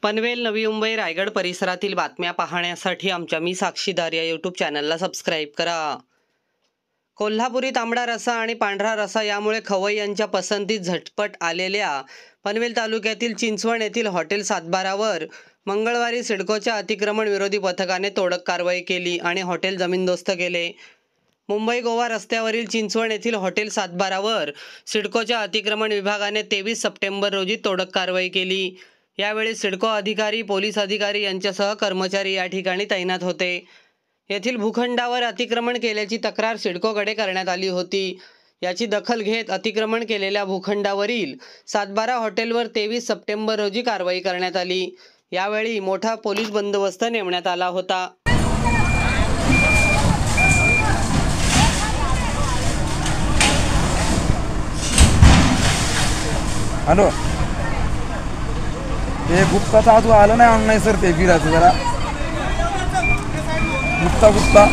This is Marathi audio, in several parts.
पनवेल, नवी मुंबई, रायगड परिसरातील बातम्या पाहण्यासाठी आमच्या मी साक्षीदार या यूट्यूब चॅनलला सबस्क्राईब करा। कोल्हापुरी तांबडा रस्सा आणि पांढरा रस्सा यामुळे खवय्यांच्या पसंतीत झटपट आलेल्या पनवेल तालुक्यातील चिंचवण येथील हॉटेल सातबारावर मंगळवारी सिडकोच्या अतिक्रमण विरोधी पथकाने तोडक कारवाई केली आणि हॉटेल जमीनदोस्त केले। मुंबई गोवा रस्त्यावरील चिंचवण येथील हॉटेल सातबारावर सिडकोच्या अतिक्रमण विभागाने 23 सप्टेंबर रोजी तोडक कारवाई केली। यावेळी सिडको अधिकारी, पोलीस अधिकारी यांच्यासह कर्मचारी या ठिकाणी तैनात होते। येथील भूखंडावर अतिक्रमण केल्याची तक्रार सिडकोकडे करण्यात आली होती। याची दखल घेत अतिक्रमण केलेल्या भूखंडावरील सातबारा हॉटेलवर 23 सप्टेंबर रोजी कारवाई करण्यात आली। यावेळी मोठा पोलीस बंदोबस्त नेमण्यात आला होता। हॅलो, ते गुप्ताचा अजून आलं नाही ऑनलाईन सर, ते फिरायचं जरा गुप्ता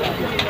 Gracias.